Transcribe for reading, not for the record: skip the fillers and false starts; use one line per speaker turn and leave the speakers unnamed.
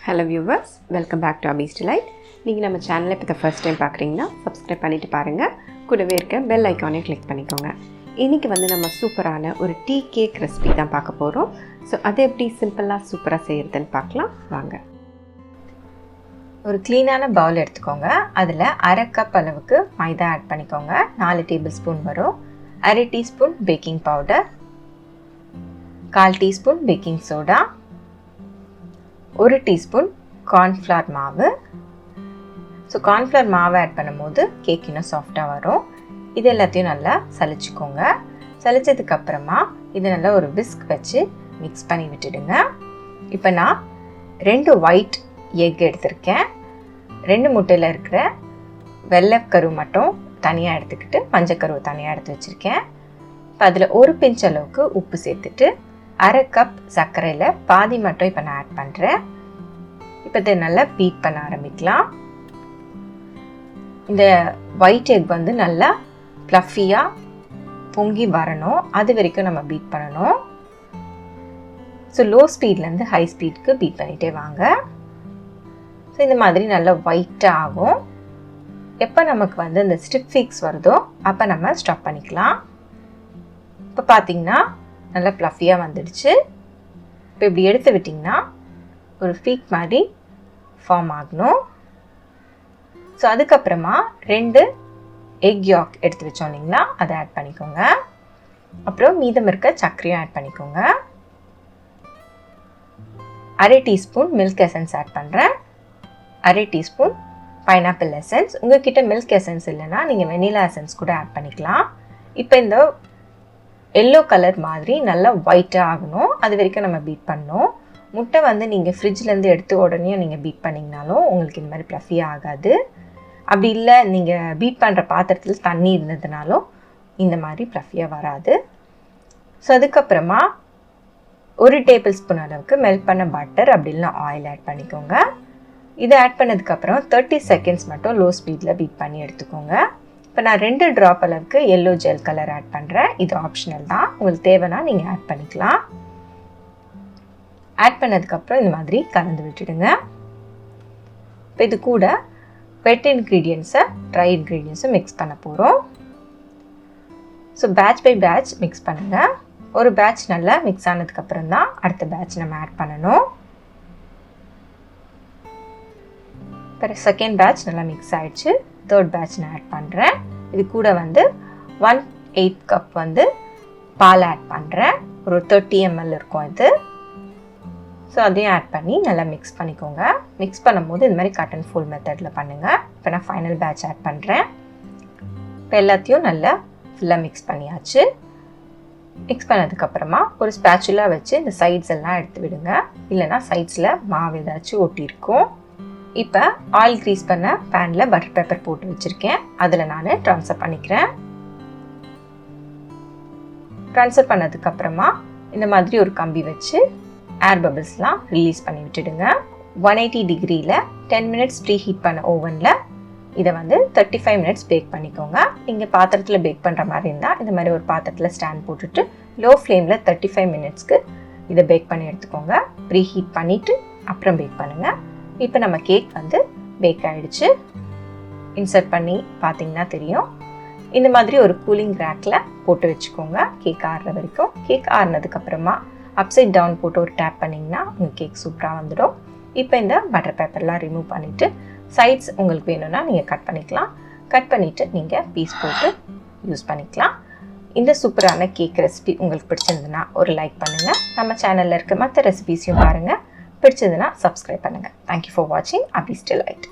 Hello viewers, welcome back to AbizDelight. நீங்கள் நம்ம சேனலை இப்போ ஃபர்ஸ்ட் டைம் பார்க்குறீங்கன்னா சப்ஸ்கிரைப் பண்ணிவிட்டு பாருங்கள். கூடவே இருக்க பெல் ஐக்கானை கிளிக் பண்ணிக்கோங்க. இன்றைக்கி நம்ம சூப்பரான ஒரு டீ கேக் ரெசிபி தான் பார்க்க போகிறோம். ஸோ அதை எப்படி சிம்பிளாக சூப்பராக செய்கிறதுன்னு பார்க்கலாம் வாங்க.
ஒரு க்ளீனான பவுல் எடுத்துக்கோங்க. அதில் அரை கப் அளவுக்கு மைதா ஆட் பண்ணிக்கோங்க. 4 டேபிள் ஸ்பூன் வரும். அரை teaspoon baking powder, 1/4 teaspoon baking soda, 1 teaspoon cornflour மாவு. ஸோ கார்ன்ஃப்ளவர் மாவை ஆட் பண்ணும்போது கேக் இன்னும் சாஃப்டாக வரும். இது எல்லாத்தையும் நல்லா சலிச்சுக்கோங்க. சலிச்சதுக்கப்புறமா இதை நல்லா ஒரு விஸ்க் வச்சு மிக்ஸ் பண்ணி விட்டுடுங்க. இப்போ நான் 2 ஒயிட் எக் எடுத்திருக்கேன். 2 முட்டையில் இருக்கிற வெள்ளைக்கரு மட்டும் தனியாக எடுத்துக்கிட்டு மஞ்சக்கருவை தனியாக எடுத்து வச்சுருக்கேன். இப்போ அதில் 1 பிஞ்ச் அளவுக்கு உப்பு சேர்த்துட்டு அரை கப் சர்க்கரையில் பாதி மட்டும் இப்போ நான் ஆட் பண்ணுறேன். இப்போ இதை நல்லா பீட் பண்ண ஆரம்பிக்கலாம். இந்த ஒயிட் எக் நல்லா ஃப்ளஃபியாக பொங்கி வரணும். அது வரைக்கும் நம்ம பீட் பண்ணணும். ஸோ லோ ஸ்பீட்லேருந்து ஹை ஸ்பீடுக்கு பீட் பண்ணிகிட்டே வாங்க. ஸோ இந்த மாதிரி நல்லா ஒயிட்டாக ஆகும். எப்போ நமக்கு இந்த ஸ்டிப் ஃபிக்ஸ் வருதோ அப்போ நம்ம ஸ்டாப் பண்ணிக்கலாம். இப்போ பார்த்தீங்கன்னா நல்லா ஃப்ளஃபியாக வந்துடுச்சு. இப்போ இப்படி எடுத்து விட்டிங்கன்னா ஒரு ஃபீக் மாதிரி ஃபார்ம் ஆகணும். ஸோ அதுக்கப்புறமா 2 எக் யாக் எடுத்து வச்சோம் இல்லைங்களா, அதை ஆட் பண்ணிக்கோங்க. அப்புறம் மீதம் இருக்க சர்க்கரையும் ஆட் பண்ணிக்கோங்க. அரை டீஸ்பூன் மில்க் எசன்ஸ் ஆட் பண்ணுறேன். அரை டீஸ்பூன் பைனாப்பிள் எசன்ஸ். உங்கள்கிட்ட மில்க் எசன்ஸ் இல்லைன்னா நீங்கள் வெனிலா எசன்ஸ் கூட ஆட் பண்ணிக்கலாம். இப்போ இந்த எல்லோ கலர் மாதிரி நல்லா ஒயிட்டாக ஆகணும். அது வரைக்கும் நம்ம பீட் பண்ணணும். முட்டை நீங்கள் ஃப்ரிட்ஜ்லேருந்து எடுத்து உடனே நீங்கள் பீட் பண்ணிங்கனாலும் உங்களுக்கு இந்த மாதிரி ஃப்ளஃபியாக ஆகாது. அப்படி இல்லை நீங்கள் பீட் பண்ணுற பாத்திரத்தில் தண்ணி இருந்ததுனாலும் இந்த மாதிரி ஃப்ளஃபியாக வராது. ஸோ அதுக்கப்புறமா 1 டேபிள் ஸ்பூன் அளவுக்கு மெல்ட் பண்ண பட்டர் அப்படி இல்லைனா ஆயில் ஆட் பண்ணிக்கோங்க. இதை ஆட் பண்ணதுக்கப்புறம் 30 செகண்ட்ஸ் மட்டும் லோ ஸ்பீடில் பீட் பண்ணி எடுத்துக்கோங்க. இப்போ நான் 2 ட்ராப் அளவுக்கு எல்லோ ஜெல் கலர் ஆட் பண்ணுறேன். இது ஆப்ஷனல் தான், உங்களுக்கு தேவைன்னா நீங்கள் ஆட் பண்ணிக்கலாம். ஆட் பண்ணதுக்கப்புறம் இந்த மாதிரி கலந்து விட்டுடுங்க. இப்போ இது கூட வெட் இன்க்ரீடியன்ஸை ட்ரை இன்க்ரீடியன்ஸை மிக்ஸ் பண்ண போகிறோம். So batch by batch mix பண்ணுங்கள். ஒரு பேட்ச் நல்லா மிக்ஸ் ஆனதுக்கப்புறம் தான் அடுத்த பேட்ச் நம்ம ஆட் பண்ணணும். இப்போ செகண்ட் பேட்ச் நல்லா மிக்ஸ் ஆகிடுச்சு. தேர்ட் பேட்ச் நான் ஆட் பண்ணுறேன். இது கூட 1/8 கப் பால் ஆட் பண்ணுறேன். ஒரு 30 ml இருக்கும் இது. ஸோ அதையும் ஆட் பண்ணி நல்லா மிக்ஸ் பண்ணிக்கோங்க. மிக்ஸ் பண்ணும்போது இந்த மாதிரி கட் அண்ட் ஃபோல்ட் மெத்தடில் பண்ணுங்கள். இப்போ நான் ஃபைனல் பேட்ச் ஆட் பண்ணுறேன். இப்போ எல்லாத்தையும் நல்லா ஃபுல்லாக மிக்ஸ் பண்ணியாச்சு. மிக்ஸ் பண்ணதுக்கப்புறமா ஒரு ஸ்பேச்சுலா வச்சு இந்த சைட்ஸ் எல்லாம் எடுத்து விடுங்க. இல்லைனா சைட்ஸில் மாவு ஏதாச்சும் ஒட்டியிருக்கும். இப்போ ஆயில் க்ரீஸ் பண்ண பேனில் பட்டர் பேப்பர் போட்டு வச்சுருக்கேன். அதில் நான் ட்ரான்ஸ்ஃபர் பண்ணிக்கிறேன். ட்ரான்ஸ்ஃபர் பண்ணதுக்கப்புறமா இந்த மாதிரி ஒரு கம்பி வச்சு ஏர் பபிள்ஸ்லாம் ரிலீஸ் பண்ணி விட்டுடுங்க. 180 டிகிரியில் 10 மினிட்ஸ் ப்ரீ ஹீட் பண்ண ஓவனில் இதை 35 மினிட்ஸ் பேக் பண்ணிக்கோங்க. நீங்கள் பாத்திரத்தில் பேக் பண்ணுற மாதிரி இருந்தால் இந்த மாதிரி ஒரு பாத்திரத்தில் ஸ்டாண்ட் போட்டுட்டு லோ ஃப்ளேமில் 35 மினிட்ஸ்க்கு இதை பேக் பண்ணி எடுத்துக்கோங்க. ப்ரீ ஹீட் பண்ணிவிட்டு அப்புறம் பேக் பண்ணுங்கள். இப்போ நம்ம கேக் பேக் ஆகிடுச்சு. இன்சர்ட் பண்ணி பார்த்தீங்கன்னா தெரியும். இந்த மாதிரி ஒரு கூலிங் ரேக்கில் போட்டு வச்சுக்கோங்க கேக் ஆறுற வரைக்கும். கேக் ஆறுனதுக்கப்புறமா அப்சைட் டவுன் போட்டு ஒரு டேப் பண்ணிங்கன்னா உங்கள் கேக் சூப்பராக வந்துடும். இப்போ இந்த பட்டர் பேப்பர்லாம் ரிமூவ் பண்ணிவிட்டு சைட்ஸ் உங்களுக்கு வேணும்னா நீங்கள் கட் பண்ணிக்கலாம். கட் பண்ணிவிட்டு நீங்கள் பீஸ் போட்டு யூஸ் பண்ணிக்கலாம். இந்த சூப்பரான கேக் ரெசிபி உங்களுக்கு பிடிச்சிருந்துன்னா ஒரு லைக் பண்ணுங்கள். நம்ம சேனலில் இருக்க மற்ற ரெசிபிஸையும் பாருங்கள். பிடிச்சதுன்னா சப்ஸ்கிரைப் பண்ணுங்கள். தேங்க்யூ ஃபார் வாட்சிங் AbizDelight.